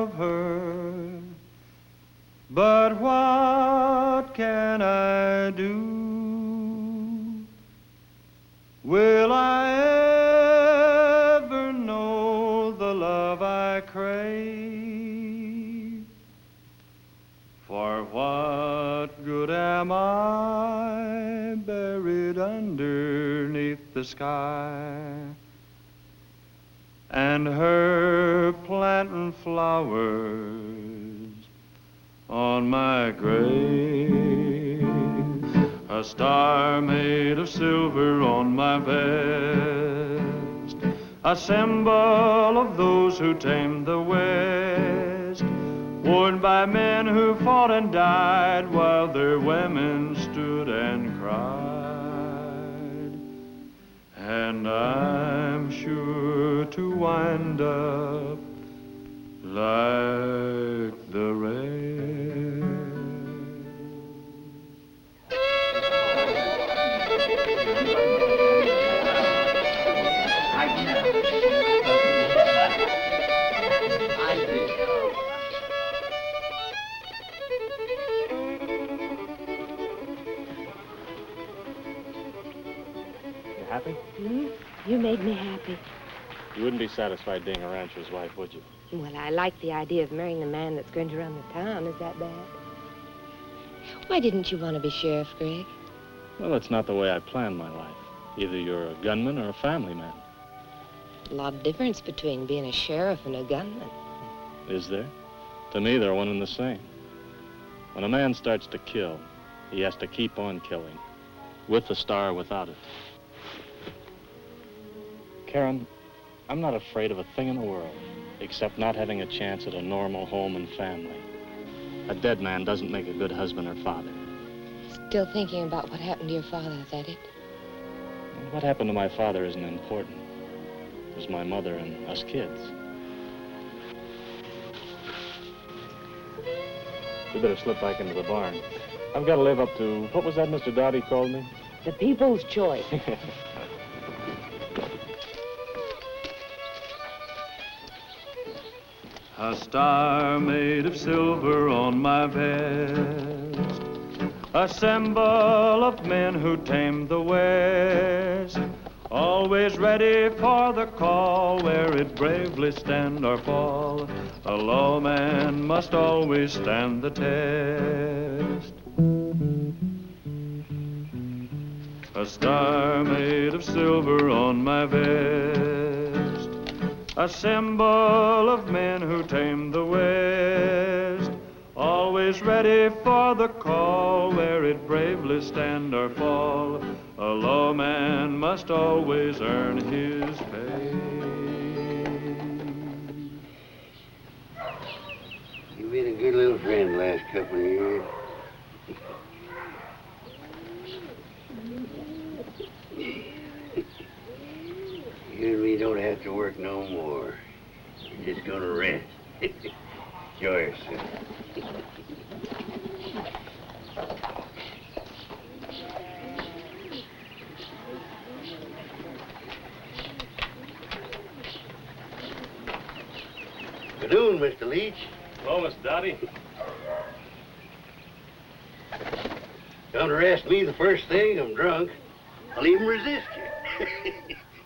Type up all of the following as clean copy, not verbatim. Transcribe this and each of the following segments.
of her. But what can I do? Will I ever know the love I crave? For what good am I buried underneath the sky, and her planting flowers on my grave? A star made of silver on my vest, a symbol of those who tamed the West, worn by men who fought and died while their women stood and cried. And I'm sure to wind up like the rest. Happy? You made me happy. You wouldn't be satisfied being a rancher's wife, would you? Well, I like the idea of marrying the man that's going to run the town. Is that bad? Why didn't you want to be sheriff, Greg? Well, that's not the way I planned my life. Either you're a gunman or a family man. A lot of difference between being a sheriff and a gunman. Is there? To me, they're one and the same. When a man starts to kill, he has to keep on killing, with the star or without it. Karen, I'm not afraid of a thing in the world, except not having a chance at a normal home and family. A dead man doesn't make a good husband or father. Still thinking about what happened to your father, is that it? What happened to my father isn't important. It was my mother and us kids. We better slip back into the barn. I've got to live up to, what was that Mr. Dowdy called me? The people's choice. A star made of silver on my vest, a symbol of men who tamed the West, always ready for the call, where it bravely stand or fall. A lawman must always stand the test. A star made of silver on my vest, a symbol of men who tamed the West, always ready for the call, where it bravely stand or fall. A lawman must always earn his pay. You've been a good little friend the last couple of years. You and me don't have to work no more. You're just gonna rest. Enjoy yourself. Good noon, Mr. Leach. Hello, Mr. Dowdy. Don't arrest me the first thing. I'm drunk. I'll even resist you.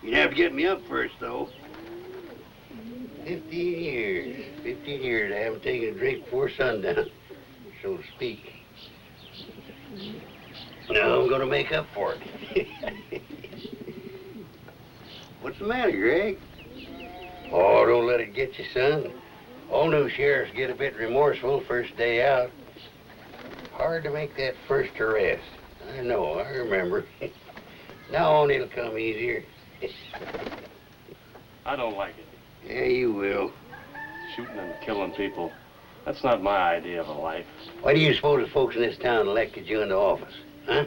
You'd have to get me up first, though. 15 years. 15 years I haven't taken a drink before sundown, so to speak. Now I'm gonna make up for it. What's the matter, Greg? Oh, don't let it get you, son. All new sheriffs get a bit remorseful first day out. Hard to make that first arrest. I know, I remember. Now on it'll come easier. I don't like it. Yeah, you will. Shooting and killing people. That's not my idea of a life. Why do you suppose the folks in this town elected you into office, huh?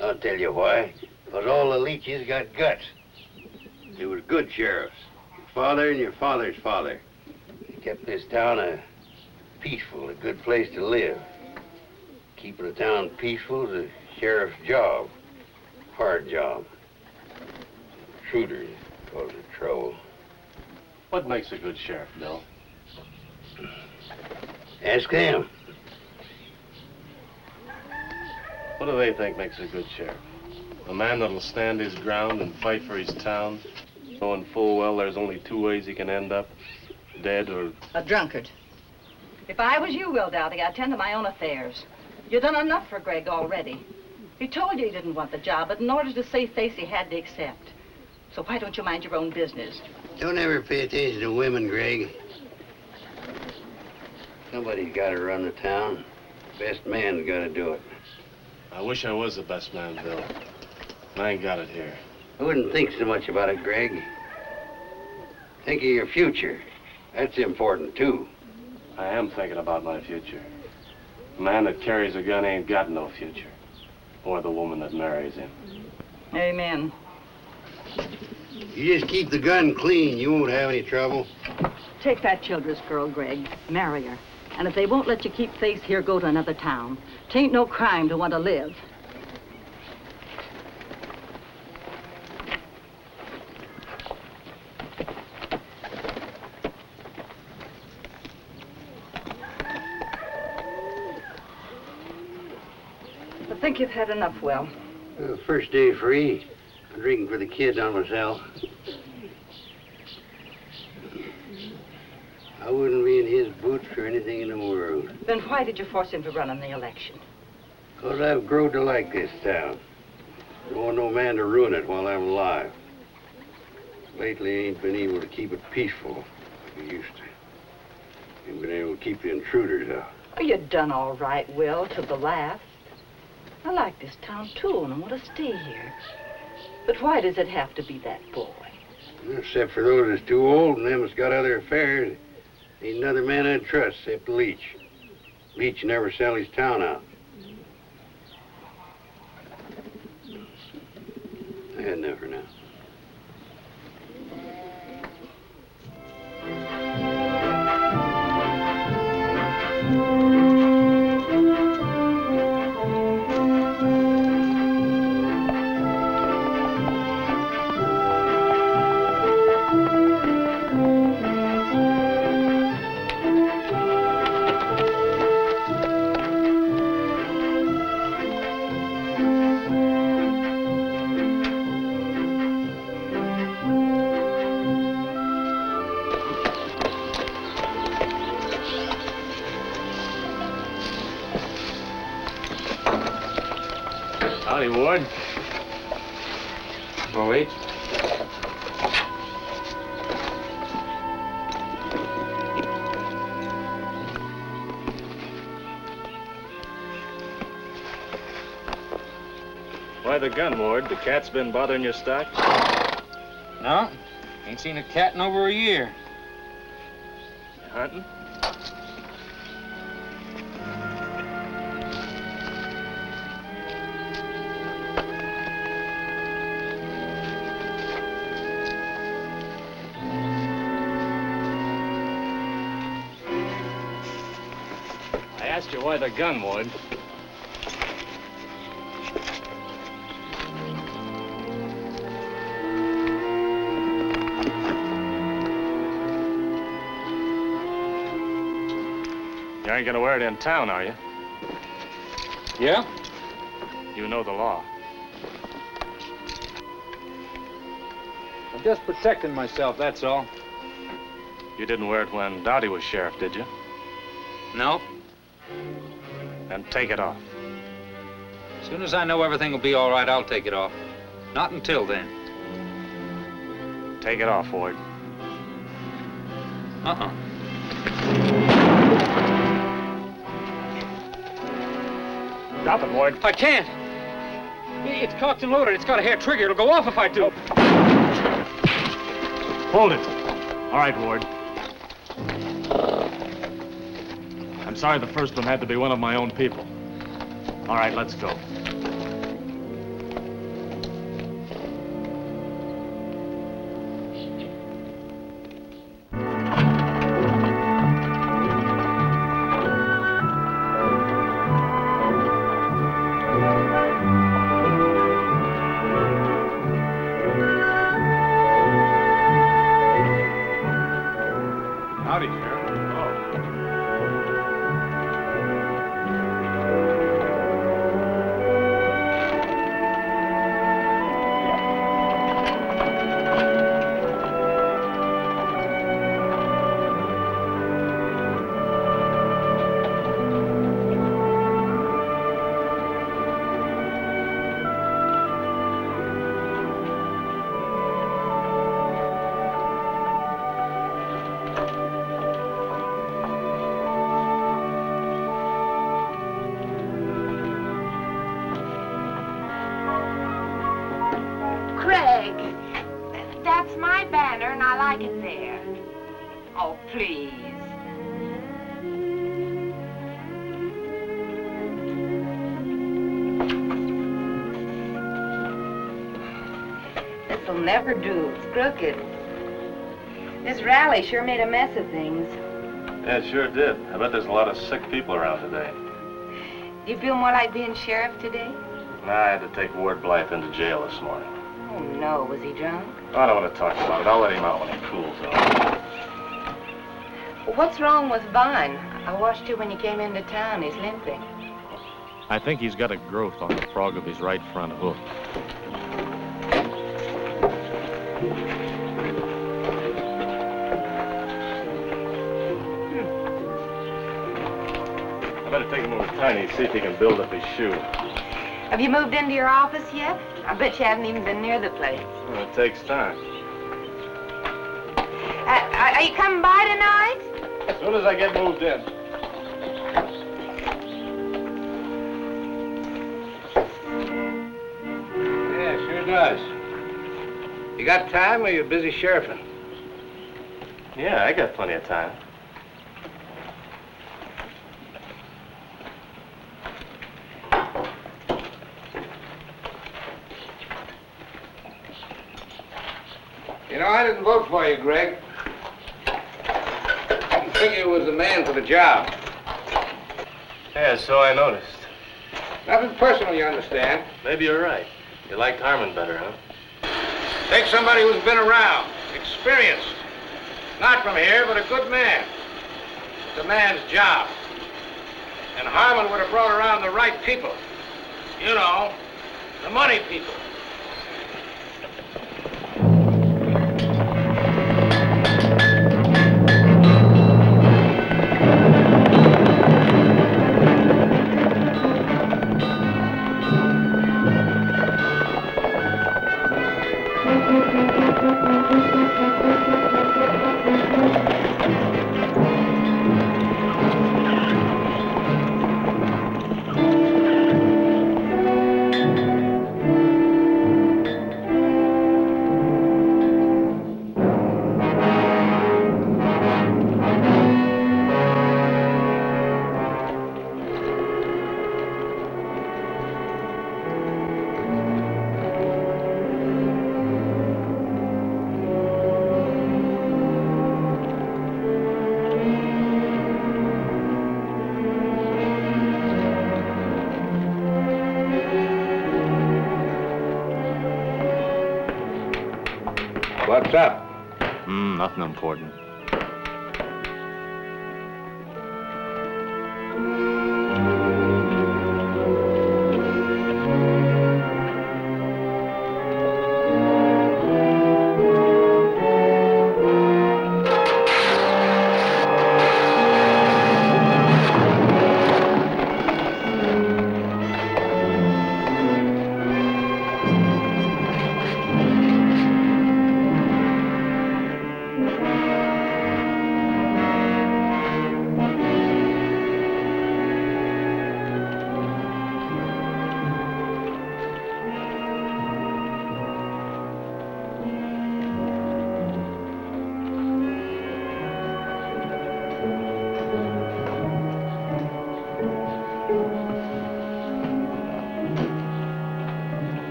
I'll tell you why. Because all the Leaches got guts. They were good sheriffs. Your father and your father's father. They kept this town peaceful, a good place to live. Keeping a town peaceful is a sheriff's job. Hard job. Intruders cause trouble. What makes a good sheriff, Bill? Ask them. What do they think makes a good sheriff? A man that'll stand his ground and fight for his town, knowing full well there's only two ways he can end up, dead or... A drunkard. If I was you, Will Dowdy, I'd tend to my own affairs. You've done enough for Greg already. He told you he didn't want the job, but in order to save face, he had to accept. So why don't you mind your own business? Don't ever pay attention to women, Greg. Somebody's got to run the town. Best man's got to do it. I wish I was the best man, Bill. I ain't got it here. I wouldn't think so much about it, Greg. Think of your future. That's important, too. I am thinking about my future. A man that carries a gun ain't got no future. Or the woman that marries him. Amen. You just keep the gun clean, you won't have any trouble. Take that Childress girl, Greg. Marry her. And if they won't let you keep face here, go to another town. 'Tain't no crime to want to live. I think you've had enough, Will. First day free. I'm drinking for the kids on myself. I wouldn't be in his boots for anything in the world. Then why did you force him to run in the election? 'Cause I've grown to like this town. Don't want no man to ruin it while I'm alive. Lately, I ain't been able to keep it peaceful like I used to. Ain't been able to keep the intruders out. Oh, you done all right, Will, to the last. I like this town, too, and I want to stay here. But why does it have to be that boy? Except for those that's too old and them that's got other affairs. Ain't another man I'd trust except Leach. Leach never sell his town out. I had enough for now. Howdy, Ward. Oh, wait. Why the gun, Ward? The cat's been bothering your stock? No, ain't seen a cat in over a year. You hunting? I asked you why the gun, Ward. You ain't gonna wear it in town, are you? Yeah? You know the law. I'm just protecting myself, that's all. You didn't wear it when Dowdy was sheriff, did you? No. Then take it off. As soon as I know everything will be all right, I'll take it off. Not until then. Take it off, Ward. Uh-uh. Stop it, Ward. I can't. It's cocked and loaded. It's got a hair trigger. It'll go off if I do. Hold it. All right, Ward. I'm sorry the first one had to be one of my own people. All right, let's go. Howdy, Sheriff. Craig, that's my banner, and I like it there. Oh, please. This'll never do. It's crooked. This rally sure made a mess of things. Yeah, it sure did. I bet there's a lot of sick people around today. Do you feel more like being sheriff today? I had to take Ward Blythe into jail this morning. Oh, no. Was he drunk? I don't want to talk about it. I'll let him out when he cools off. Well, what's wrong with Vine? I watched you when you came into town. He's limping. I think he's got a growth on the frog of his right front hoof. I better take him over to Tiny and see if he can build up his shoe. Have you moved into your office yet? I bet you haven't even been near the place. Well, it takes time. Are you coming by tonight? As soon as I get moved in. Yeah, sure does. You got time, or you busy sheriffing? Yeah, I got plenty of time. You know, I didn't vote for you, Greg. I didn't think you was the man for the job. Yeah, so I noticed. Nothing personal, you understand. Maybe you're right. You liked Harmon better, huh? Take somebody who's been around, experienced. Not from here, but a good man. It's a man's job. And Harmon would have brought around the right people. You know, the money people. What's up? Nothing important.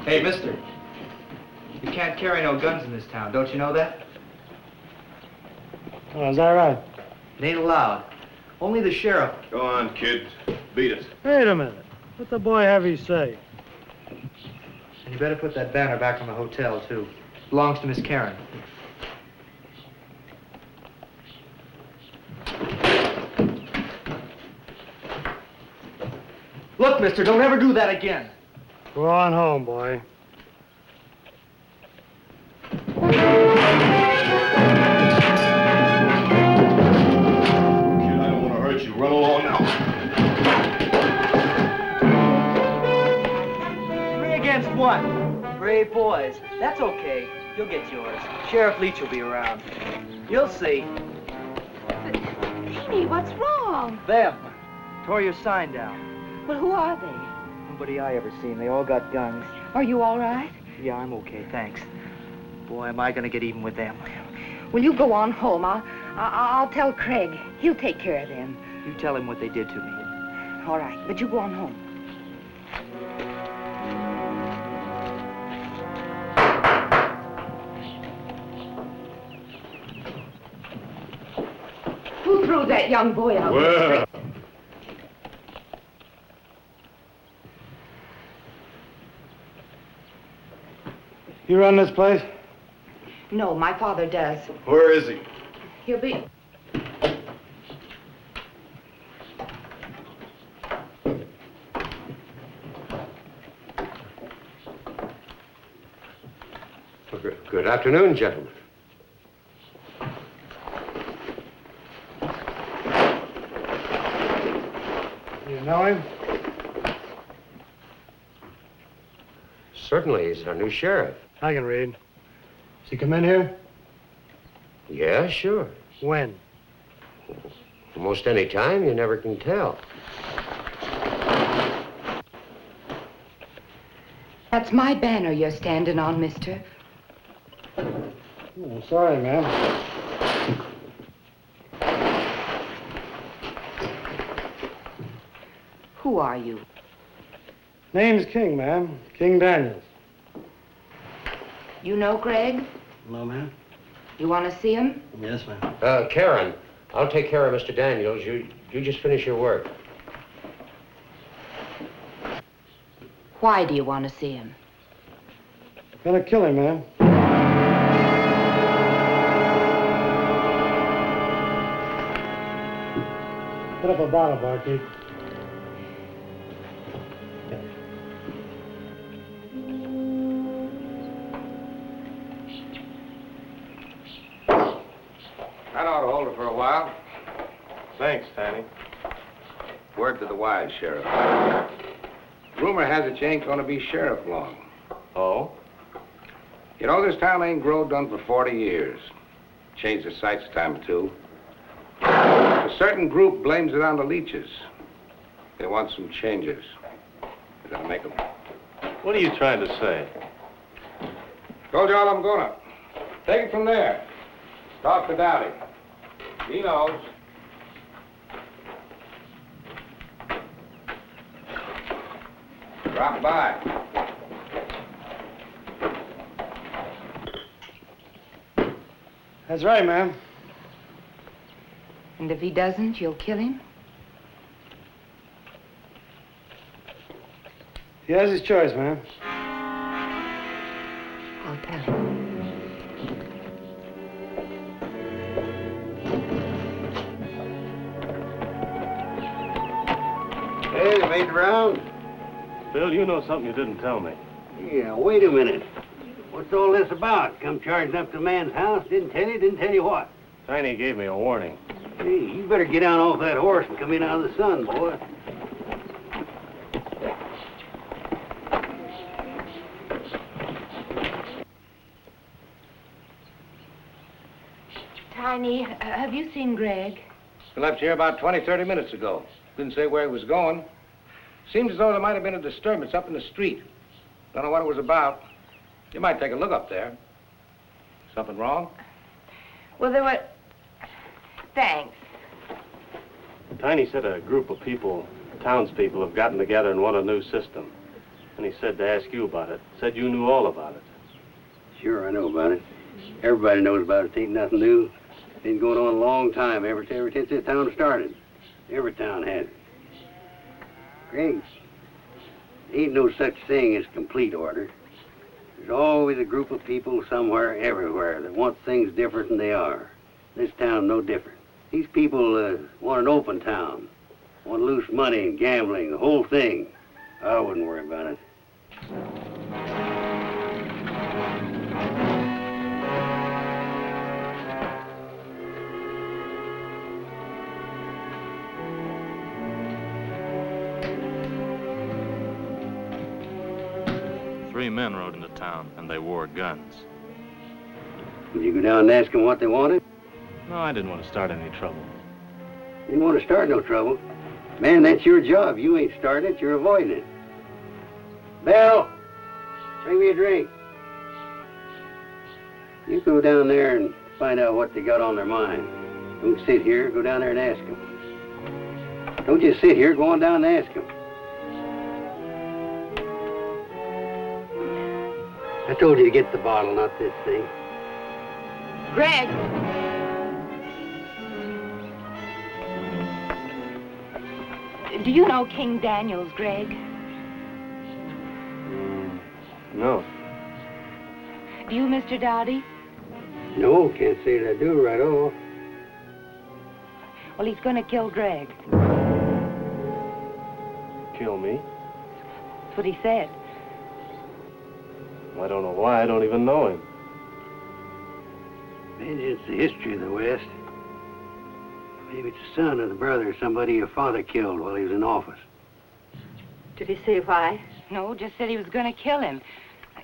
Hey, mister. You can't carry no guns in this town, don't you know that? Oh, is that right? It ain't allowed. Only the sheriff. Go on, kid. Beat it. Wait a minute. What the boy have he say? You better put that banner back on the hotel, too. Belongs to Miss Karen. Look, mister, don't ever do that again. Go on home, boy. Kid, I don't want to hurt you. Run along now. 3 against 1. Brave boys. That's okay. You'll get yours. Sheriff Leach will be around. You'll see. Chaney, what's wrong? Them. Tore your sign down. Well, who are they? Nobody I ever seen. They all got guns. Are you all right? Yeah, I'm okay, thanks. Boy, am I gonna get even with them. Will you go on home? I'll tell Craig. He'll take care of them. You tell him what they did to me. All right, but you go on home. Who threw that young boy out? Well. You run this place? No, my father does. Where is he? He'll be... Good afternoon, gentlemen. You know him? Certainly, he's our new sheriff. I can read. Does he come in here? Yeah, sure. When? Almost any time, you never can tell. That's my banner you're standing on, mister. Oh, sorry, ma'am. Who are you? Name's King, ma'am. King Daniels. You know Craig? No, ma'am. You want to see him? Yes, ma'am. Karen, I'll take care of Mr. Daniels. You just finish your work. Why do you want to see him? Gonna kill him, ma'am. Put up a bottle, barkeep. That ought to hold her for a while. Thanks, Chaney. Word to the wise, Sheriff. Rumor has it you ain't gonna be sheriff long. Oh? You know, this town ain't growed done for 40 years. Changed the sights a time or two. A certain group blames it on the leeches. They want some changes. We gotta make them. What are you trying to say? Told you all I'm gonna. Take it from there. Talk to Dowdy. He knows. Drop by. That's right, ma'am. And if he doesn't, you'll kill him? He has his choice, ma'am. I'll tell him. Hey, you made the round? Bill, you know something you didn't tell me. Yeah, wait a minute. What's all this about? Come charging up to a man's house, didn't tell you what? Chaney gave me a warning. Hey, you better get down off that horse and come in out of the sun, boy. Tiny, have you seen Greg? He left here about 20, 30 minutes ago. Didn't say where he was going. Seems as though there might have been a disturbance up in the street. Don't know what it was about. You might take a look up there. Something wrong? Well, there were... Thanks. Tiny said a group of people, townspeople, have gotten together and want a new system. And he said to ask you about it. Said you knew all about it. Sure, I know about it. Everybody knows about it. It ain't nothing new. Been going on a long time, ever since this town started. Every town has it. Greg, ain't no such thing as complete order. always a group of people somewhere, everywhere, that want things different than they are. This town, no different. These people want an open town, want loose money and gambling, the whole thing. I wouldn't worry about it. Three men rode into town, and they wore guns. Did you go down and ask them what they wanted? No, I didn't want to start any trouble. You didn't want to start no trouble. Man, that's your job. You ain't starting it, you're avoiding it. Belle, bring me a drink. You go down there and find out what they got on their mind. Don't sit here, go down there and ask them. Don't just sit here, go on down and ask them. I told you to get the bottle, not this thing. Greg! Do you know King Daniels, Greg? No. Do you, Mr. Dowdy? No, can't say that I do right off. Well, he's going to kill Greg. Kill me? That's what he said. I don't know why. I don't even know him. Maybe it's the history of the West. Maybe it's the son or the brother of somebody your father killed while he was in office. Did he say why? No, just said he was going to kill him.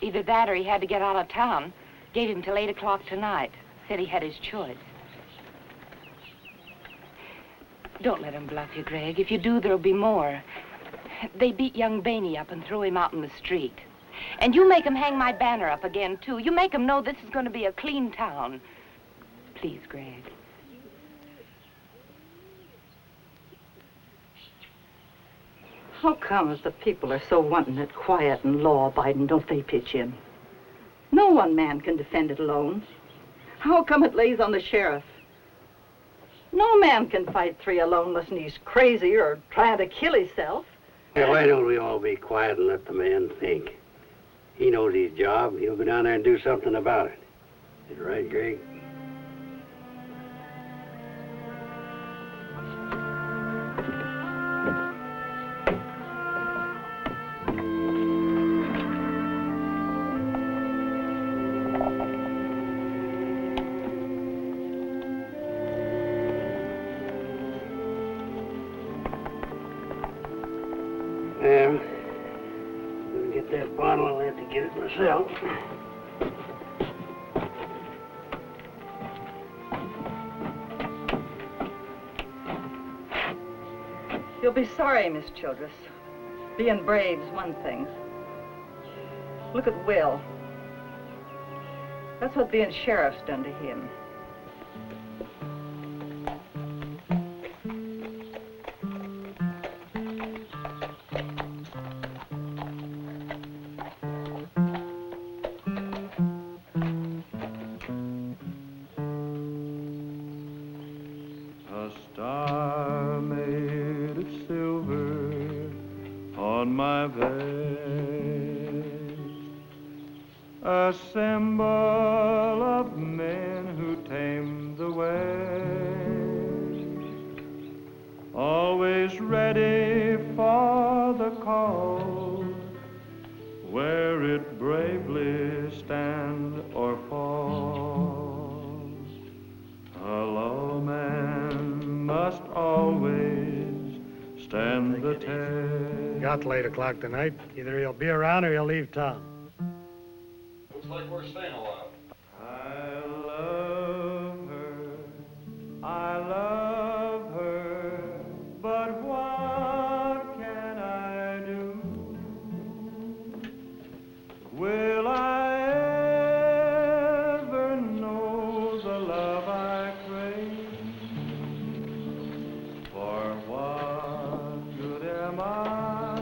Either that or he had to get out of town. Gave him till 8 o'clock tonight. Said he had his choice. Don't let him bluff you, Greg. If you do, there'll be more. They beat young Baney up and throw him out in the street. And you make him hang my banner up again, too. You make him know this is going to be a clean town. Please, Greg. How come as the people are so wanting it quiet and law-abiding, don't they pitch in? No one man can defend it alone. How come it lays on the sheriff? No man can fight three alone unless he's crazy or trying to kill himself. Yeah, why don't we all be quiet and let the man think? He knows his job. He'll go down there and do something about it. Is it right, Greg? Well, I'm gonna get that bottle. I'll have to get it myself. You'll be sorry, Miss Childress. Being brave's one thing. Look at Will. That's what being sheriff's done to him. A star made of silver on my vest, a symbol of men who tamed the West, always ready for the call, where it bravely stand or fall. A lawman must always stand the test. Got till 8 o'clock tonight. Either he'll be around or he'll leave town. Looks like we're staying a while. I love her, I love her, but what can I do? Will I ever know the love I crave? For what good am I,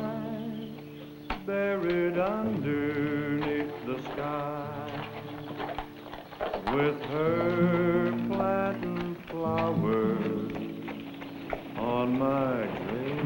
buried underneath the sky, with her flattened flowers on my grave?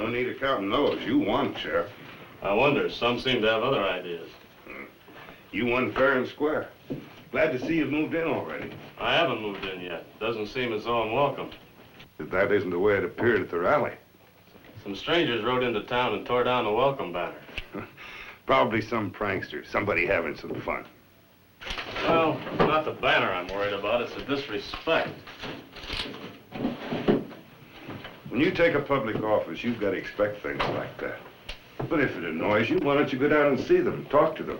No need of counting those. You won, Sheriff. I wonder, some seem to have other ideas. You won fair and square. Glad to see you've moved in already. I haven't moved in yet. Doesn't seem as though I'm welcome. That isn't the way it appeared at the rally. Some strangers rode into town and tore down the welcome banner. Probably some prankster, somebody having some fun. Well, it's not the banner I'm worried about, it's the disrespect. When you take a public office, you've got to expect things like that. But if it annoys you, why don't you go down and see them, talk to them?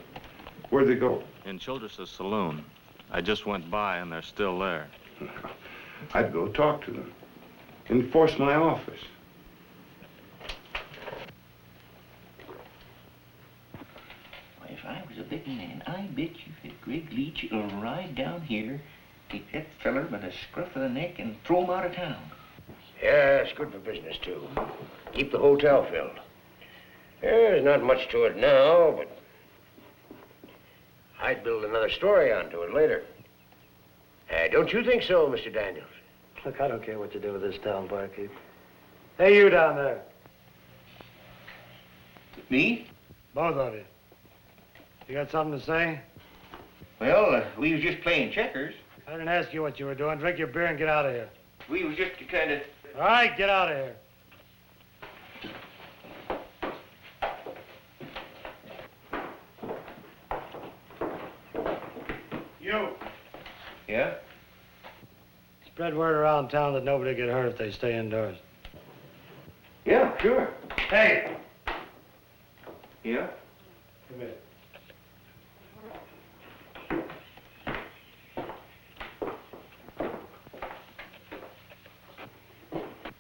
Where'd they go? In Childress's saloon. I just went by and they're still there. I'd go talk to them. Enforce my office. If I was a betting man, I bet you that Greg Leach will ride down here, take that feller by the scruff of the neck, and throw him out of town. Yeah, it's good for business, too. Keep the hotel filled. There's not much to it now, but I'd build another story onto it later. Don't you think so, Mr. Daniels? Look, I don't care what you do with this town, barkeep. Hey, you down there. Me? Both of you. You got something to say? Well, we was just playing checkers. I didn't ask you what you were doing. Drink your beer and get out of here. We was just kind of... All right, get out of here. You. Yeah? Spread word around town that nobody get hurt if they stay indoors. Yeah, sure. Hey! Yeah? Come here.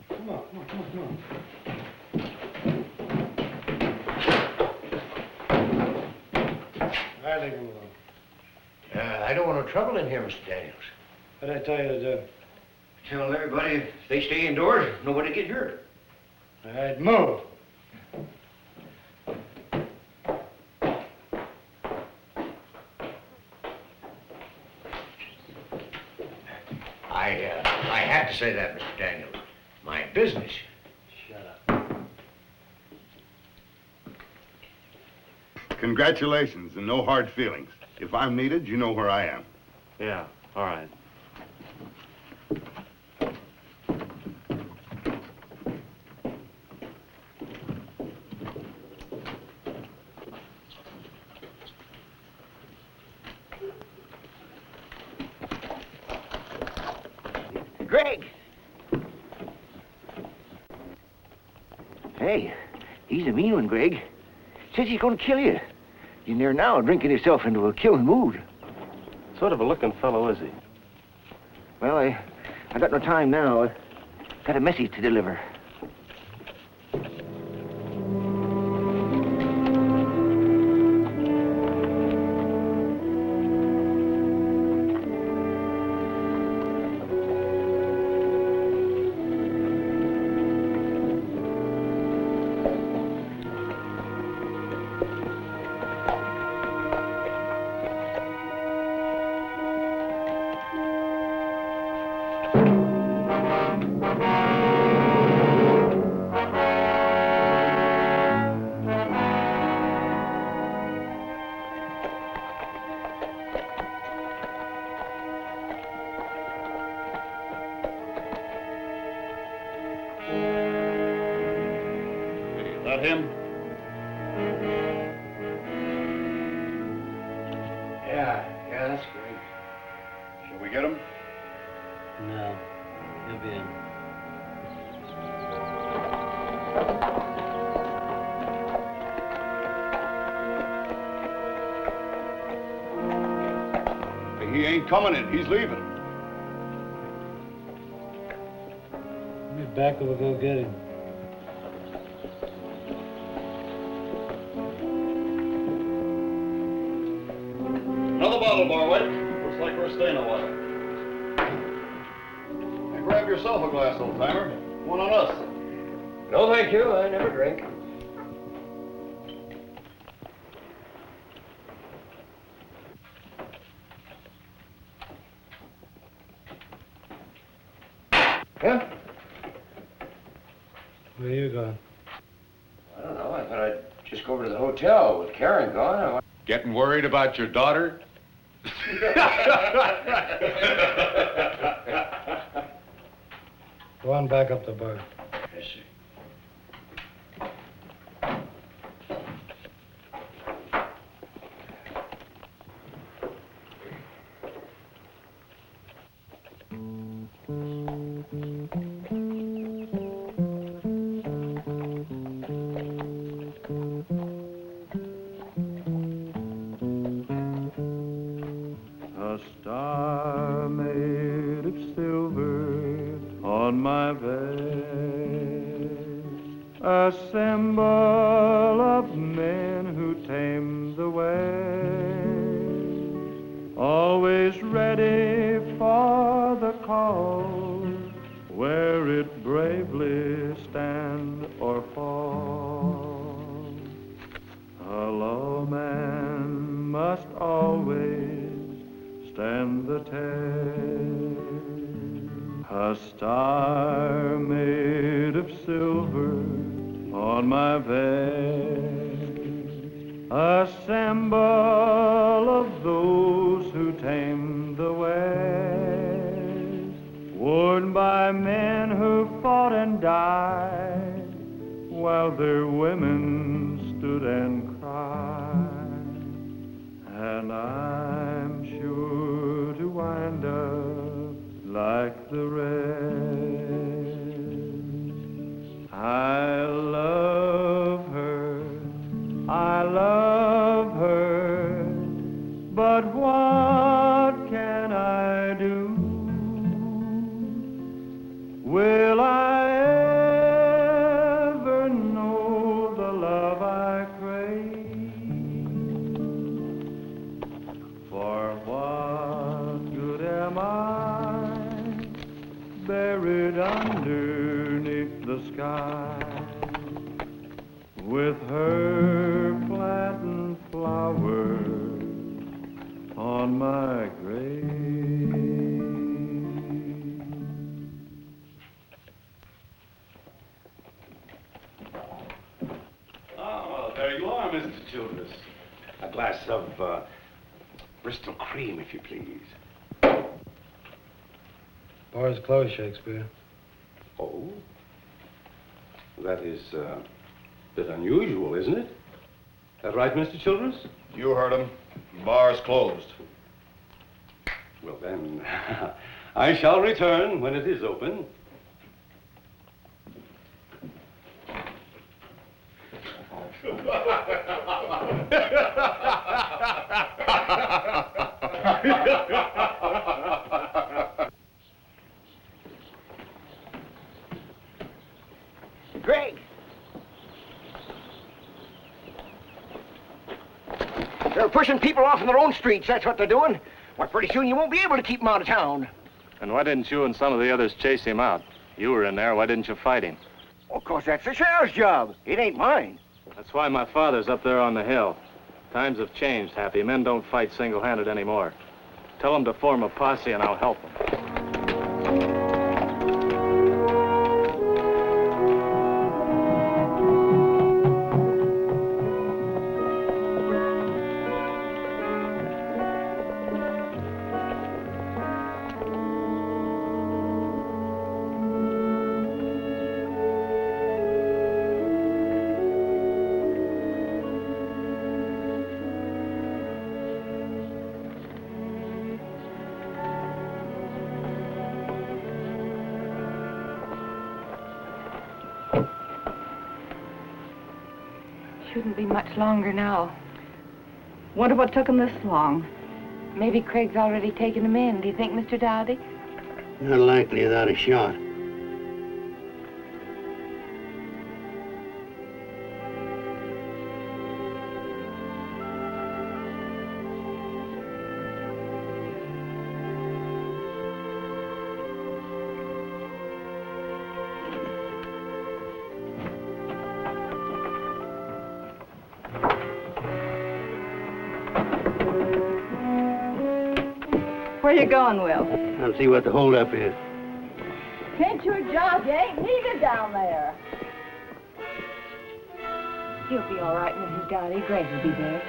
Come on. All right, leave him alone. I don't want no trouble in here, Mr. Daniels. What'd I tell you to do? Tell everybody if they stay indoors, nobody get hurt. All right, move. I have to say that, Mr. Daniels. My business. Shut up. Congratulations and no hard feelings. If I'm needed, you know where I am. Yeah, all right. Greg! Hey, he's a mean one, Greg. Says he's gonna kill you. He's in there now, drinking himself into a killing mood. Sort of a looking fellow, is he? Well, I got no time now. I got a message to deliver. That him? Yeah, that's great. Shall we get him? No, he'll be in. He ain't coming in. He's leaving. He's back, we'll go get him. Another bottle, Bartlett. Looks like we're staying a while. And grab yourself a glass, old-timer. One on us. No, thank you. I never drink. Where you going? go over to the hotel with Karen gone. Getting worried about your daughter? Go on back up the bar. Yes, sir. A star made of silver on my vest, a symbol of men who tame the West, always ready for the call, where it bravely stand or fall. A lawman must always stand the test. A star made of silver on my vest, a symbol of those who tame the West, worn by men who fought and died while their women stood and cried. And I'm sure to wind up like the rest. I love her, but what can I do? Will I ever know the love I crave? For what good am I buried underneath the sky, with her planting flowers on my grave? Oh, there you are, Mr. Childress. A glass of Bristol cream, if you please. Bar's closed, Shakespeare. Oh? That is a bit unusual, isn't it? That right, Mr. Childress? You heard him. Bar's closed. Well, then, I shall return when it is open. Greg! They're pushing people off in their own streets, that's what they're doing. Why, pretty soon you won't be able to keep them out of town. And why didn't you and some of the others chase him out? You were in there, why didn't you fight him? Of course, that's the sheriff's job. It ain't mine. That's why my father's up there on the hill. Times have changed, Happy. Men don't fight single-handed anymore. Tell them to form a posse and I'll help them. Shouldn't be much longer now. Wonder what took him this long. Maybe Craig's already taken him in. Do you think, Mr. Dowdy? Not likely without a shot. Where you going, Will? I'll see what the holdup is. Ain't your job. You ain't needed down there. He'll be all right, Mrs. Dowdy. Greg will be there.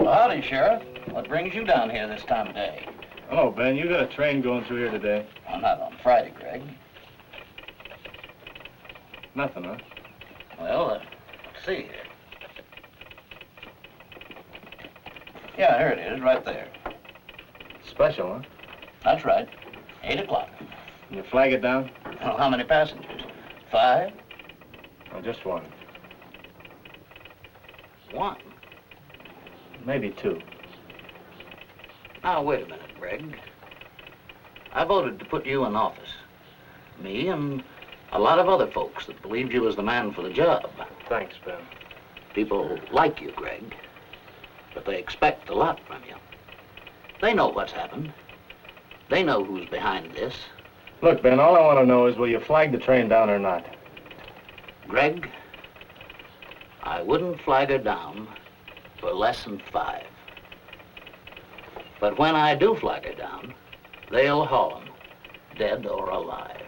Well, howdy, Sheriff. What brings you down here this time of day? Hello, Ben. You got a train going through here today? Well, not on Friday, Greg. Nothing, huh? Well, let's see here. Yeah, here it is, right there. Special, huh? That's right. 8 o'clock. Can you flag it down? Well, how many passengers? 5? Oh, just one. 1? Maybe 2. Now, wait a minute, Greg. I voted to put you in office. Me and a lot of other folks that believed you was the man for the job. Thanks, Ben. People like you, Greg, but they expect a lot from you. They know what's happened. They know who's behind this. Look, Ben, all I want to know is will you flag the train down or not? Greg, I wouldn't flag her down for less than 5. But when I do flag her down, they'll haul 'em, dead or alive.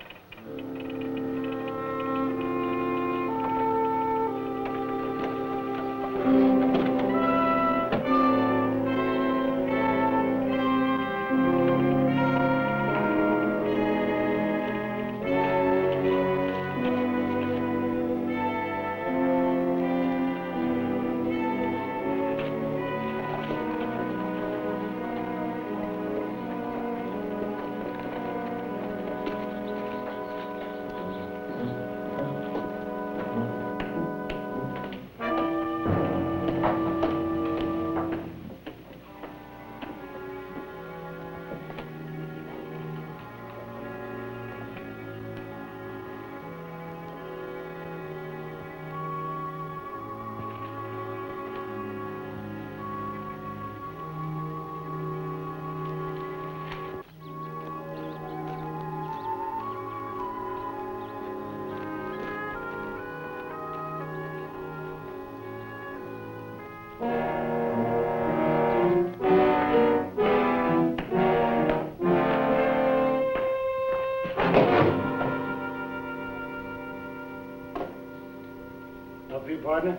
Help you, partner?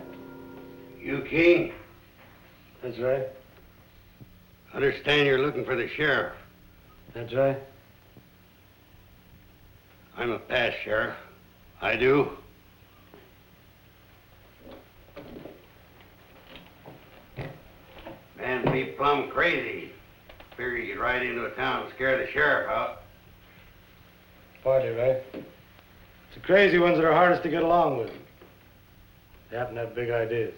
You King? That's right. Understand you're looking for the sheriff. That's right. I'm a past sheriff. I do. Man be plumb crazy. Figure you could ride into a town and scare the sheriff out. Partly right. It's the crazy ones that are hardest to get along with. They happen to have big ideas.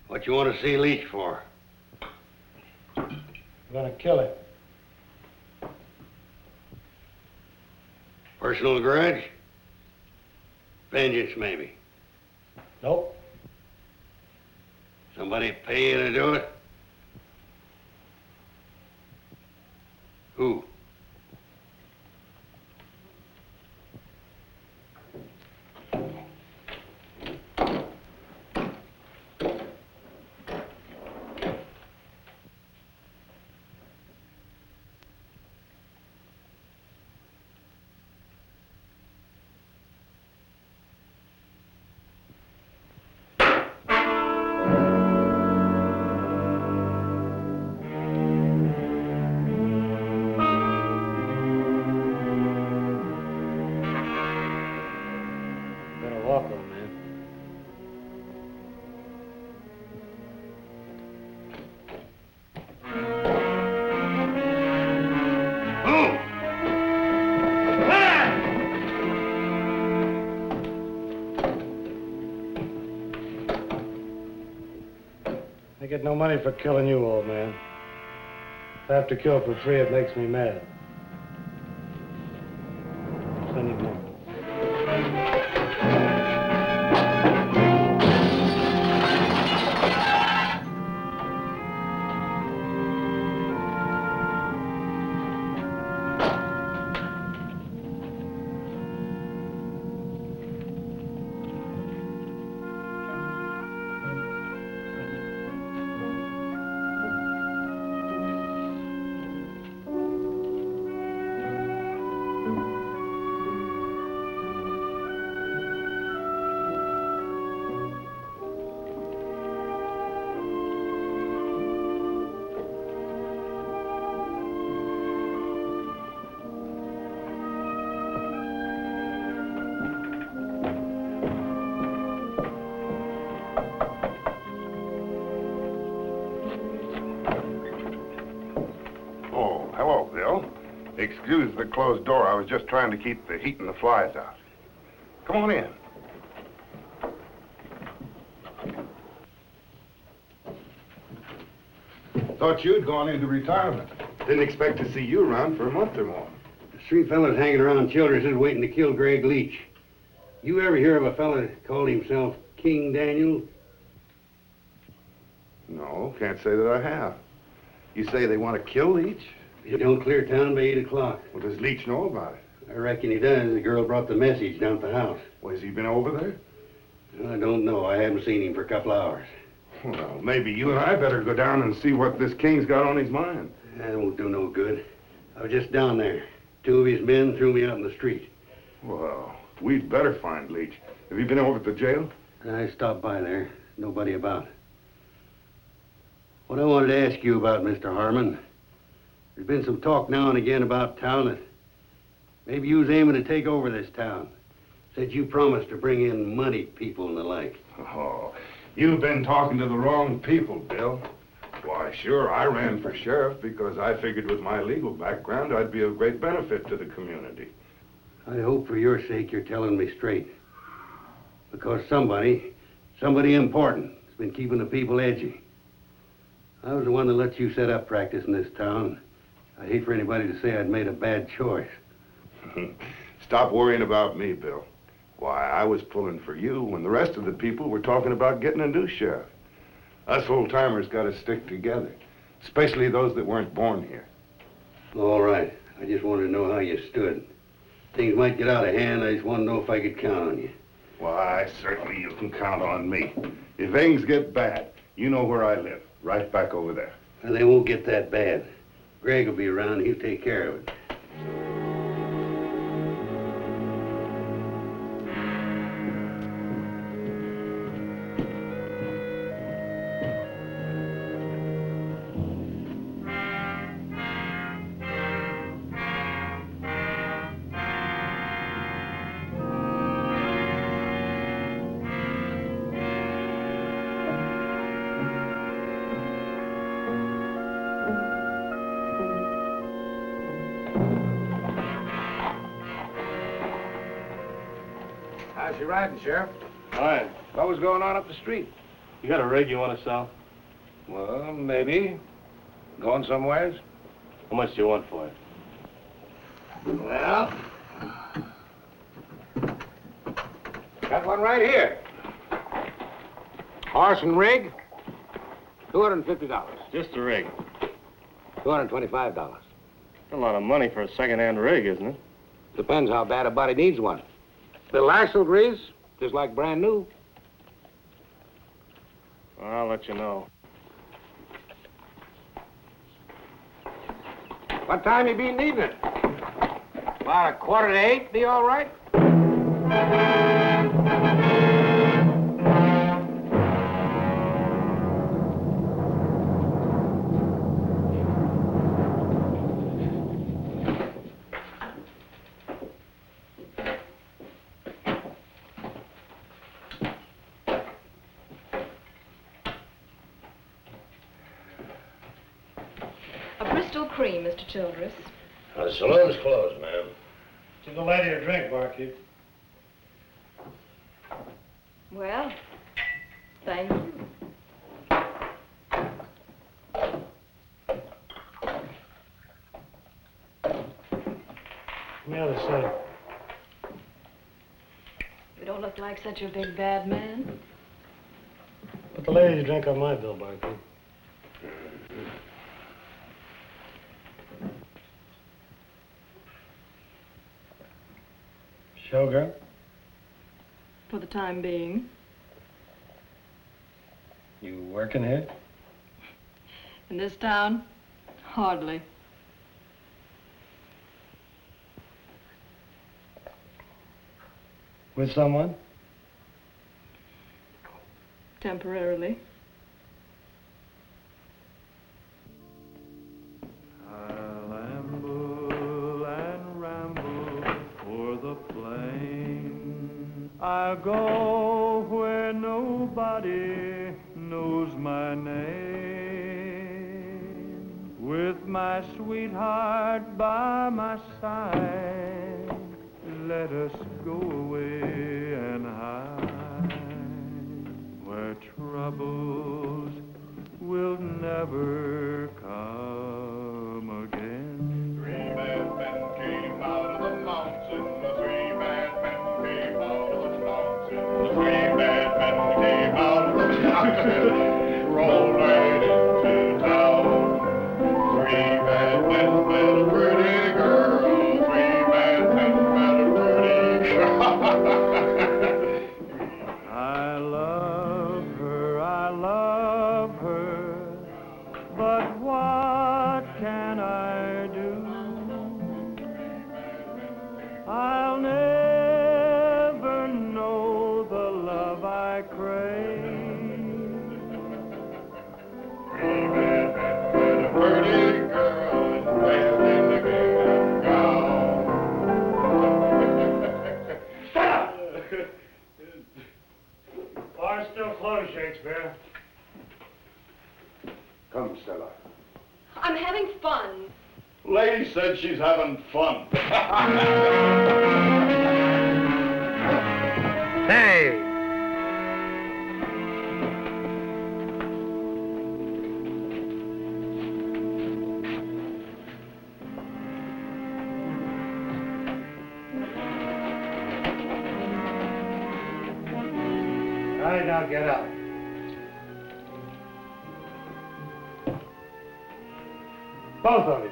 What you want to see Leach for? I'm gonna kill him. Personal grudge? Vengeance, maybe. Nope. Somebody pay you to do it? Who? I get no money for killing you, old man. If I have to kill for free, it makes me mad. Plenty more. Excuse the closed door. I was just trying to keep the heat and the flies out. Come on in. Thought you'd gone into retirement. Didn't expect to see you around for a month or more. The three fellas hanging around Childress's waiting to kill Greg Leach. You ever hear of a fella that called himself King Daniel? No, can't say that I have. You say they want to kill Leach? He don't clear town by 8 o'clock. Well, does Leach know about it? I reckon he does. The girl brought the message down at the house. Well, has he been over there? I don't know. I haven't seen him for a couple hours. Well, maybe you and I better go down and see what this King's got on his mind. That won't do no good. I was just down there. 2 of his men threw me out in the street. Well, we'd better find Leach. Have you been over to the jail? I stopped by there. Nobody about. What I wanted to ask you about, Mr. Harmon, there's been some talk now and again about town that maybe you was aiming to take over this town. Said you promised to bring in moneyed people and the like. Oh, you've been talking to the wrong people, Bill. Why, sure, I ran for sheriff because I figured with my legal background I'd be of great benefit to the community. I hope for your sake you're telling me straight. Because somebody important, has been keeping the people edgy. I was the one that let you set up practice in this town. I hate for anybody to say I'd made a bad choice. Stop worrying about me, Bill. Why, I was pulling for you when the rest of the people were talking about getting a new sheriff. Us old-timers got to stick together, especially those that weren't born here. All right. I just wanted to know how you stood. Things might get out of hand. I just want to know if I could count on you. Why, certainly you can count on me. If things get bad, you know where I live, right back over there. Well, they won't get that bad. Greg will be around and he'll take care of it. How's you riding, Sheriff? Fine. What was going on up the street? You got a rig you want to sell? Well, maybe. Going somewheres? How much do you want for it? Well, got one right here. Horse and rig, $250. Just a rig. $225. A lot of money for a second-hand rig, isn't it? Depends how bad a body needs one. Little axle grease, just like brand new. I'll let you know. What time you be needing it? About 7:45, be all right? Cream, Mr. Childress. The saloon's closed, ma'am. Give the lady a drink, barkeep. Well, thank you. On the other side. You don't look like such a big bad man. Put the lady a drink on my bill, barkeep. Showgirl? For the time being. You working here? In this town? Hardly. With someone? Temporarily. I'll amble and ramble for the plain. I'll go where nobody knows my name. With my sweetheart by my side, let us go away and hide where troubles will never come again. Three bad men came out of the mountain. The three bad men came out of the mountain. The three bad men came out of the mountain. Rolled right into town. Three bad men met a pretty girl. Three bad men met a pretty girl. I love her, but what can I do? I'll never know the love I crave. Three bad men met a pretty girl and dressed in the gingham gown. Stop! Bar's still closed, Shakespeare. Come, Stella. I'm having fun. Lady said she's having fun. Hey! All right, now get up. Both of you.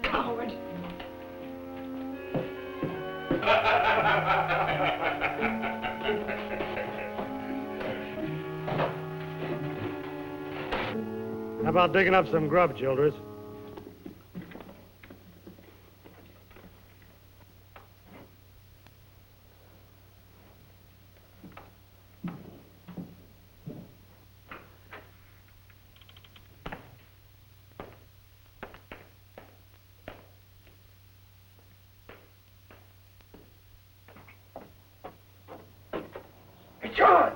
Coward. How about digging up some grub, Childress? John!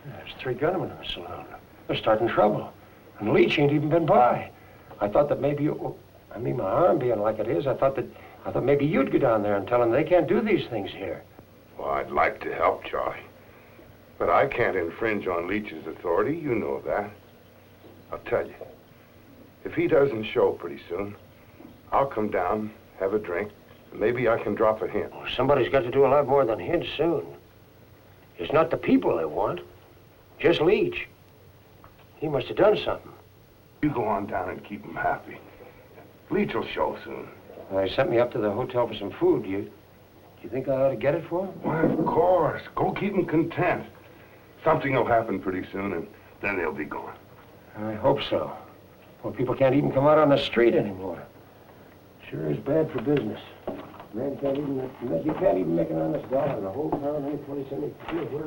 There's 3 gunmen in the saloon. They're starting trouble. And Leach ain't even been by. I thought that maybe you... I mean, my arm being like it is, I thought maybe you'd go down there and tell them they can't do these things here. Well, I'd like to help, Charlie. But I can't infringe on Leach's authority. You know that. I'll tell you. If he doesn't show pretty soon, I'll come down, have a drink, and maybe I can drop a hint. Well, somebody's got to do a lot more than hint soon. It's not the people they want, just Leach. He must have done something. You go on down and keep him happy. Leach will show soon. They sent me up to the hotel for some food. Do you think I ought to get it for him? Why, of course. Go keep him content. Something will happen pretty soon, and then they'll be gone. I hope so. Well, people can't even come out on the street anymore. Sure is bad for business. Man you can't even make an honest dollar in the whole town, any place, any field, where.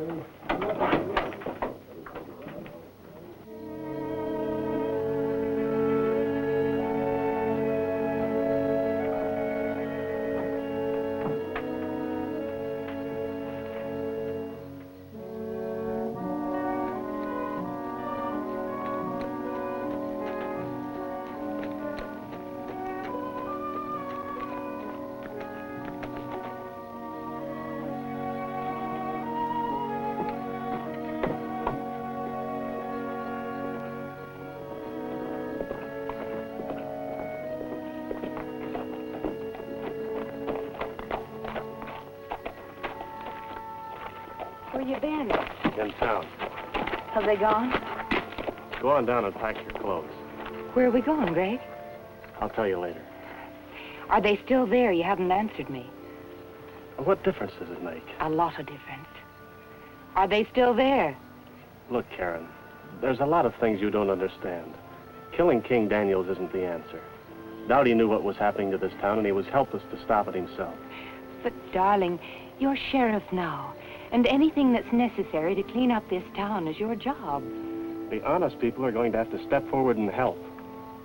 Where you been? In town. Have they gone? Go on down and pack your clothes. Where are we going, Greg? I'll tell you later. Are they still there? You haven't answered me. What difference does it make? A lot of difference. Are they still there? Look, Karen, there's a lot of things you don't understand. Killing King Daniels isn't the answer. Dowdy knew what was happening to this town, and he was helpless to stop it himself. But, darling, you're sheriff now, and anything that's necessary to clean up this town is your job. The honest people are going to have to step forward and help.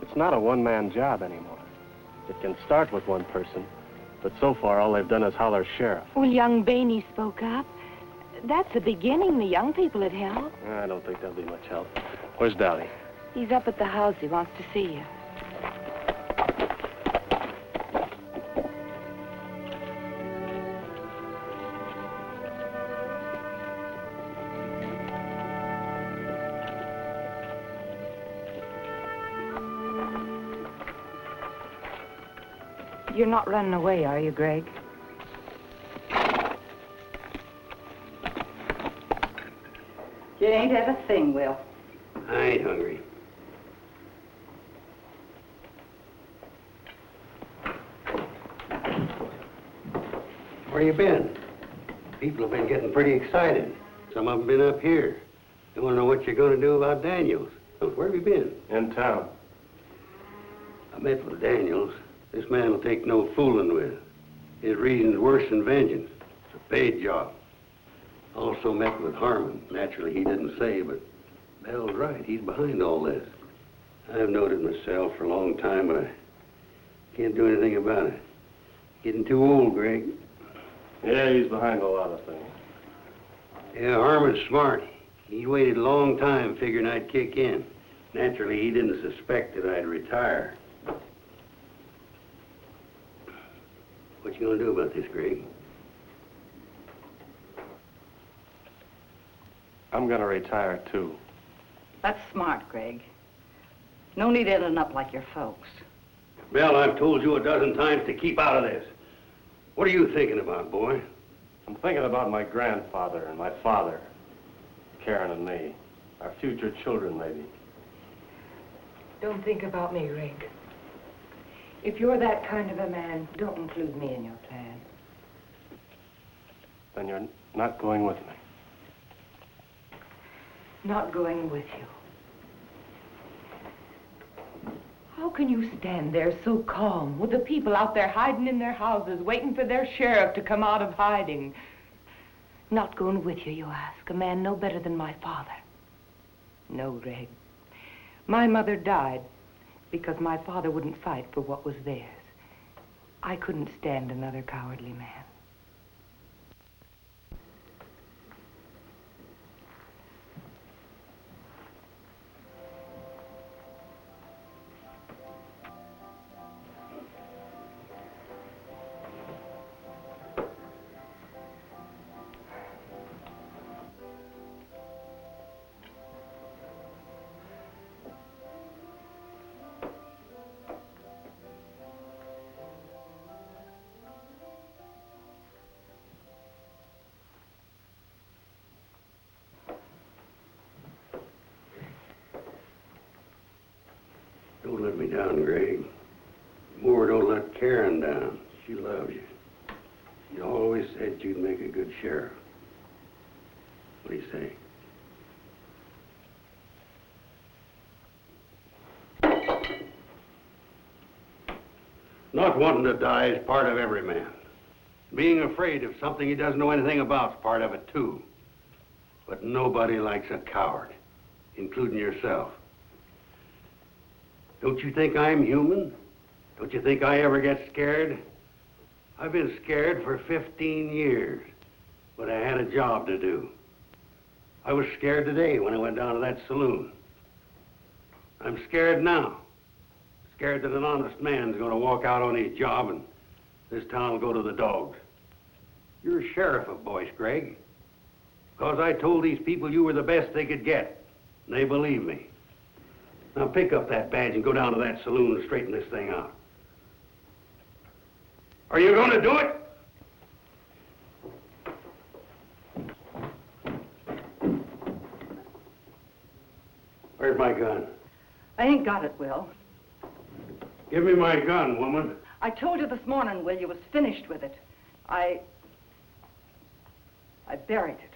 It's not a one-man job anymore. It can start with one person, But so far, all they've done is holler sheriff. Well, young Baney spoke up. That's the beginning. The young people would help. I don't think there'll be much help. Where's Dowdy? He's up at the house. He wants to see you. You're not running away, are you, Greg? You ain't had a thing, Will. I ain't hungry. Where you been? People have been getting pretty excited. Some of them been up here. They want to know what you're going to do about Daniels. Where have you been? In town. I met with Daniels. This man will take no fooling with. His reason's worse than vengeance. It's a paid job. Also met with Harmon. Naturally, he didn't say, but Bell's right. He's behind all this. I've known it myself for a long time, but I can't do anything about it. Getting too old, Greg. Yeah, he's behind a lot of things. Yeah, Harmon's smart. He waited a long time figuring I'd kick in. Naturally, he didn't suspect that I'd retire. What you gonna do about this, Greg? I'm gonna retire, too. That's smart, Greg. No need ending up like your folks. Bell, I've told you a dozen times to keep out of this. What are you thinking about, boy? I'm thinking about my grandfather and my father, Karen and me, our future children, maybe. Don't think about me, Greg. If you're that kind of a man, don't include me in your plan. Then you're not going with me. Not going with you. How can you stand there so calm with the people out there hiding in their houses, waiting for their sheriff to come out of hiding? Not going with you, you ask? A man no better than my father. No, Greg. My mother died because my father wouldn't fight for what was theirs. I couldn't stand another cowardly man. Don't let me down, Greg. More, don't let Karen down. She loves you. She always said you'd make a good sheriff. What do you say? Not wanting to die is part of every man. Being afraid of something he doesn't know anything about is part of it, too. But nobody likes a coward, including yourself. Don't you think I'm human? Don't you think I ever get scared? I've been scared for 15 years, but I had a job to do. I was scared today when I went down to that saloon. I'm scared now. Scared that an honest man's gonna walk out on his job and this town will go to the dogs. You're a sheriff of Boyce, Greg. Because I told these people you were the best they could get. And they believe me. Now pick up that badge and go down to that saloon and straighten this thing out. Are you going to do it? Where's my gun? I ain't got it, Will. Give me my gun, woman. I told you this morning, Will, you was finished with it. I buried it.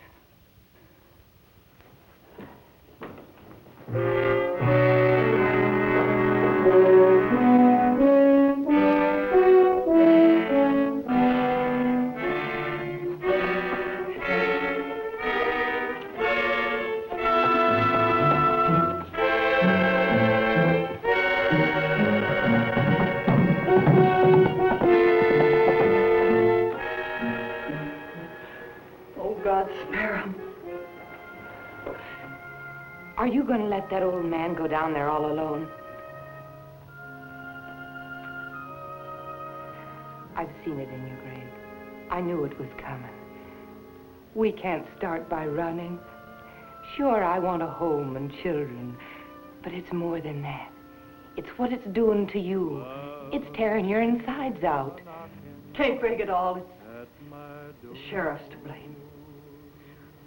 going to let that old man go down there all alone? I've seen it in you, Greg. I knew it was coming. We can't start by running. Sure, I want a home and children, but it's more than that. It's what it's doing to you. It's tearing your insides out. Tain't Greg at all. It's the sheriff's to blame.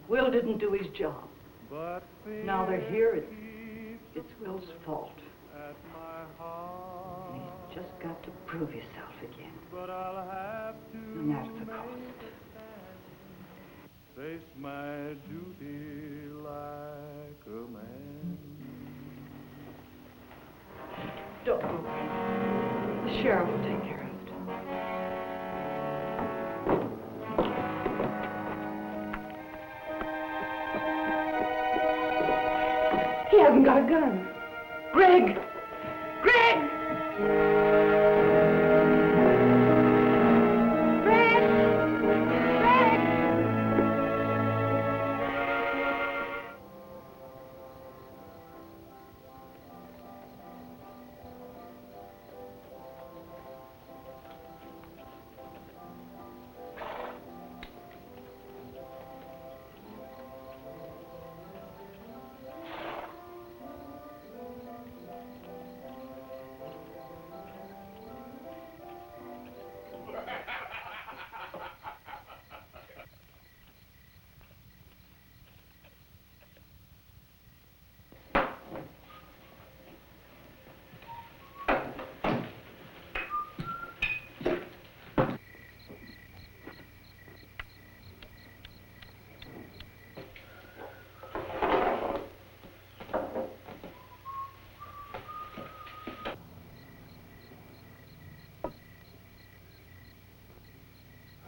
Will didn't do his job. Now they're here, it's Will's fault. And he's just got to prove himself again. No matter the cost. Face my duty like a man. Don't move. The sheriff will take care of it. He hasn't got a gun. Greg! Greg!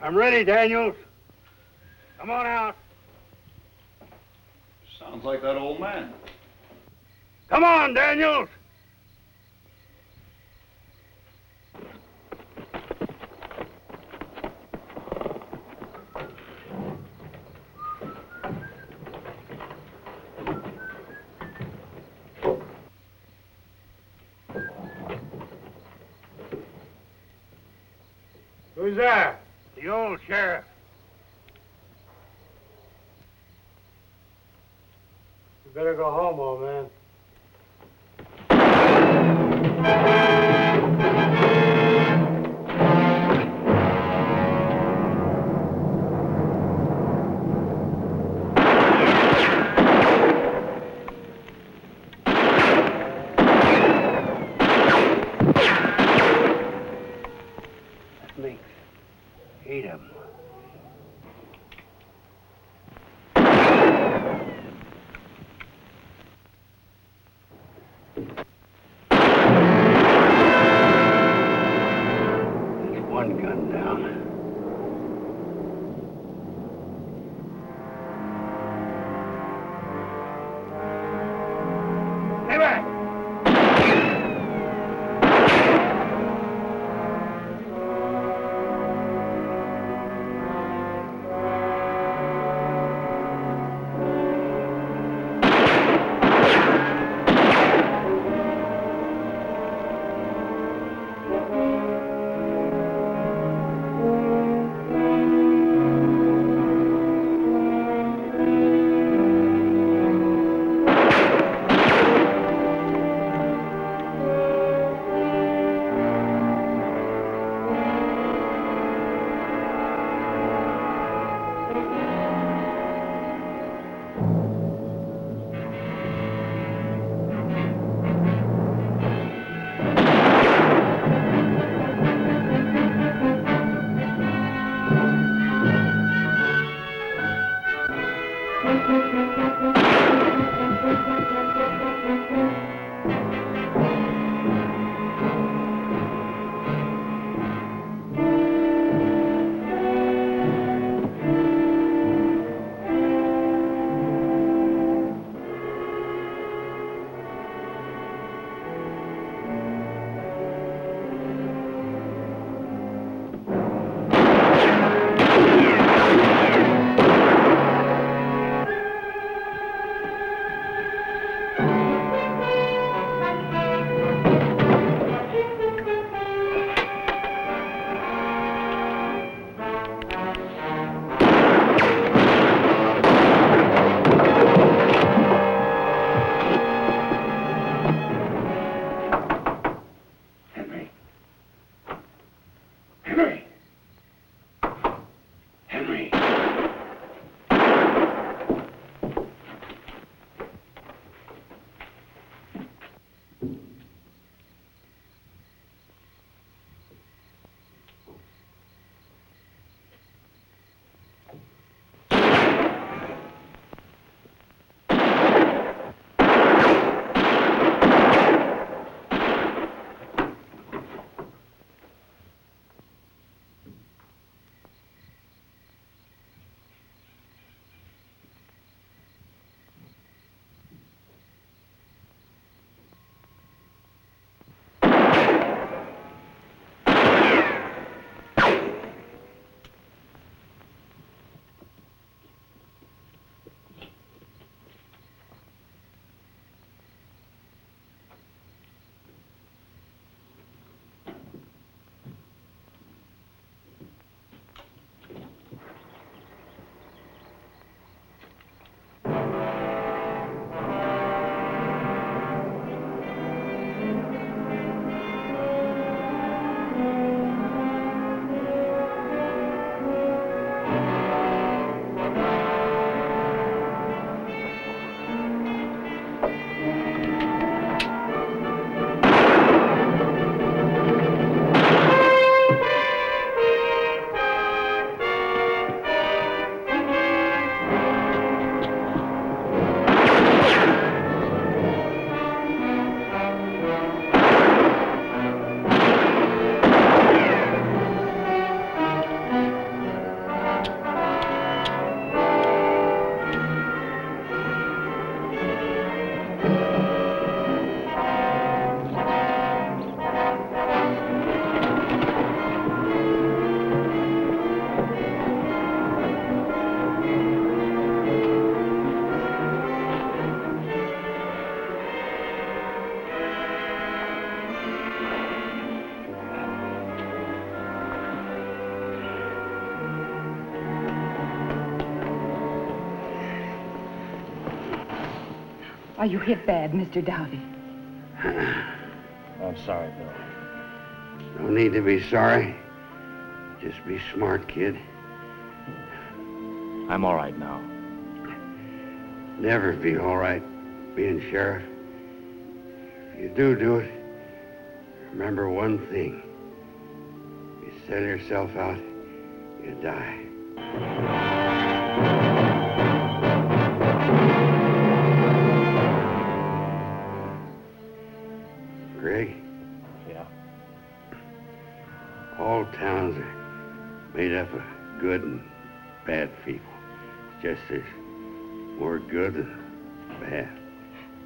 I'm ready, Daniels. Come on out. Sounds like that old man. Come on, Daniels. Who's there? The old sheriff. You better go home, old man. Eat him. There's one gun down. Stay back! Are you hit bad, Mr. Dowdy? I'm sorry, Bill. No need to be sorry. Just be smart, kid. I'm all right now. Never be all right being sheriff. If you do it, remember one thing. You sell yourself out, you die. Greg? Yeah? All towns are made up of good and bad people. It's just there's more good than bad.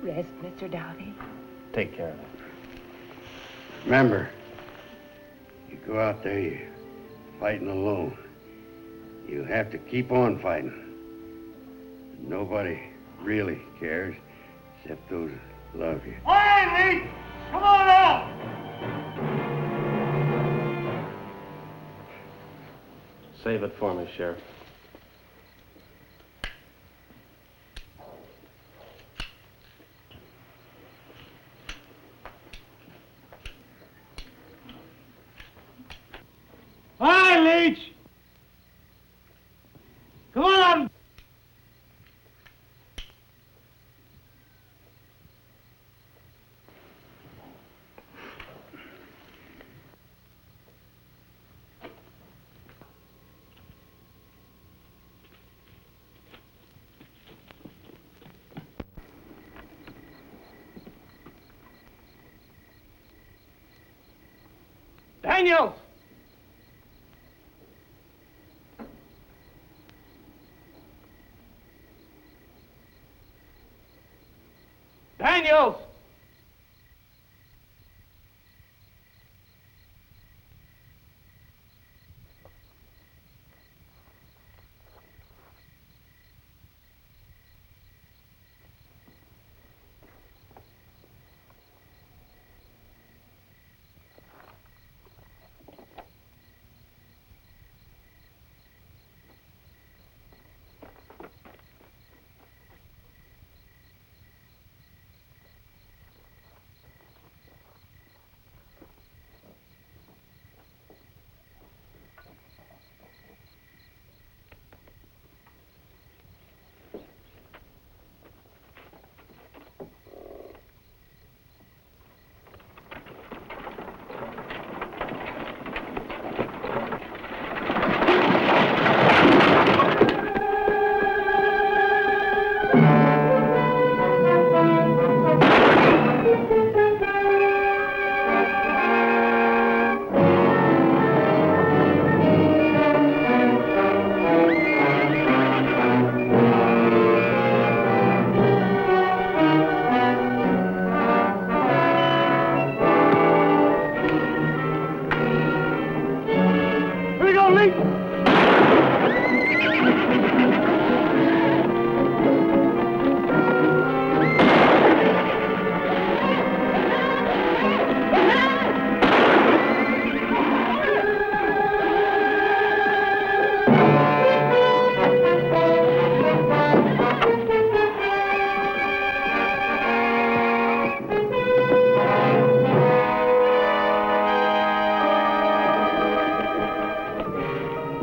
Rest, Mr. Dowdy. Take care of it. Remember, you go out there, you're fighting alone. You have to keep on fighting. Nobody really cares except those that love you. Hey, Lee! Come on out! Save it for me, Sheriff. Hi, Leach! Come on! Daniel! Daniels!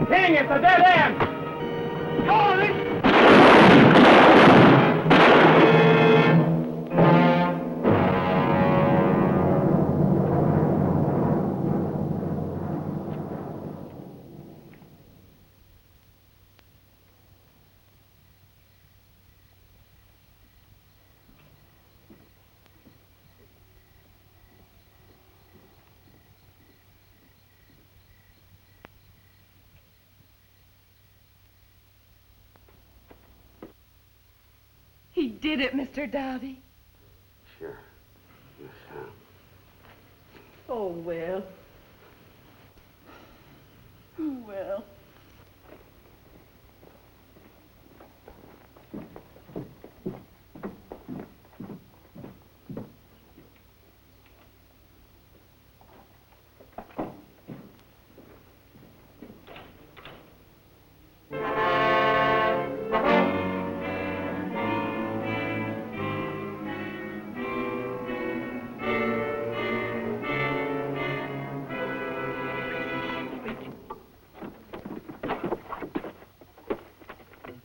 King, it's a dead end! Go on, Lee! He did it, Mr. Dowdy. Sure. Yes, Sam. Oh, well. Oh, well.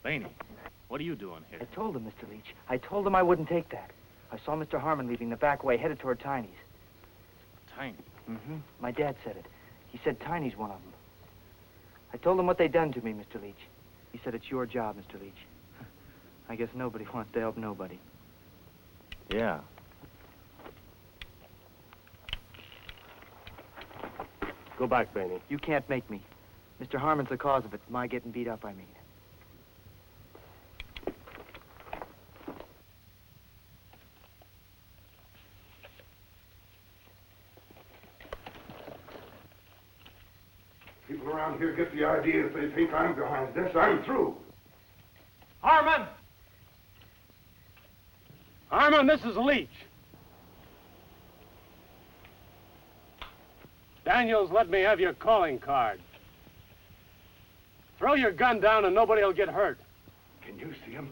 Laney, what are you doing here? I told him, Mr. Leach. I told him I wouldn't take that. I saw Mr. Harmon leaving the back way, headed toward Tiny's. Tiny? Mm-hmm. My dad said it. He said Tiny's one of them. I told him what they'd done to me, Mr. Leach. He said it's your job, Mr. Leach. I guess nobody wants to help nobody. Yeah. Go back, Baney. You can't make me. Mr. Harmon's the cause of it. My getting beat up, I mean. People around here get the idea if they think I'm behind this, I'm through. Harmon! Harmon, this is Leach. Daniels, let me have your calling card. Throw your gun down and nobody will get hurt. Can you see him?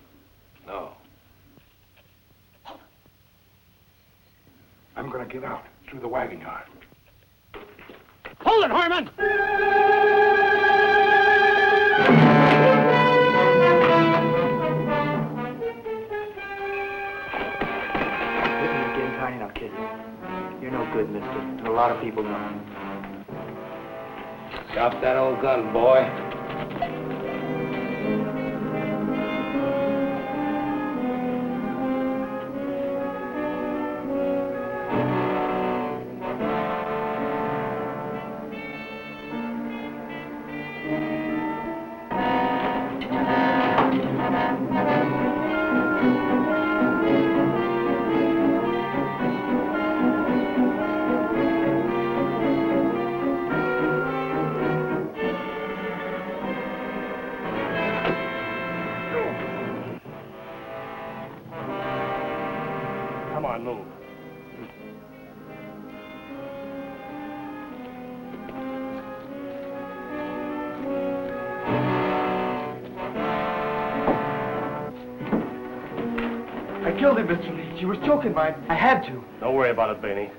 No. I'm gonna get out through the wagon yard. Hold it, Harmon! Getting tiny now, kid. You're no good, mister. And a lot of people know. Drop that old gun, boy. I killed him, Mr. Leach. He was choking mine. I had to. Don't worry about it, Baney.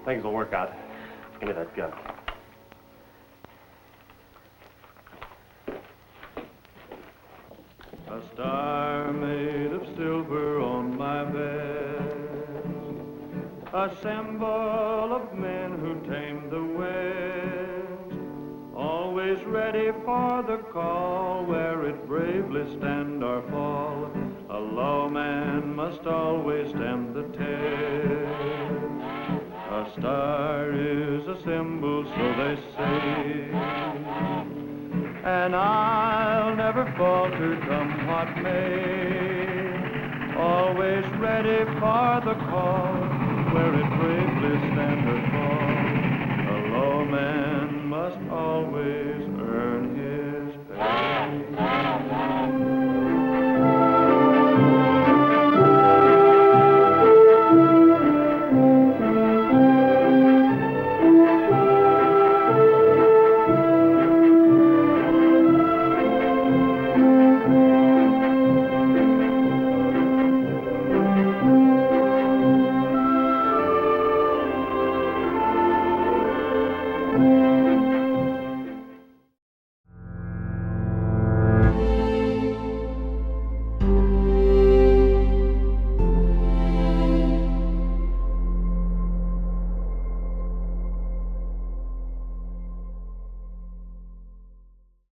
Things will work out. Give me that gun. A star made of silver on my vest, a symbol of men who tamed the West, always ready for the call, where it bravely stand or fall. A lawman must always stand the test. A star is a symbol, so they say, and I'll never falter, come what may. Always ready for the call, where it bravely stands.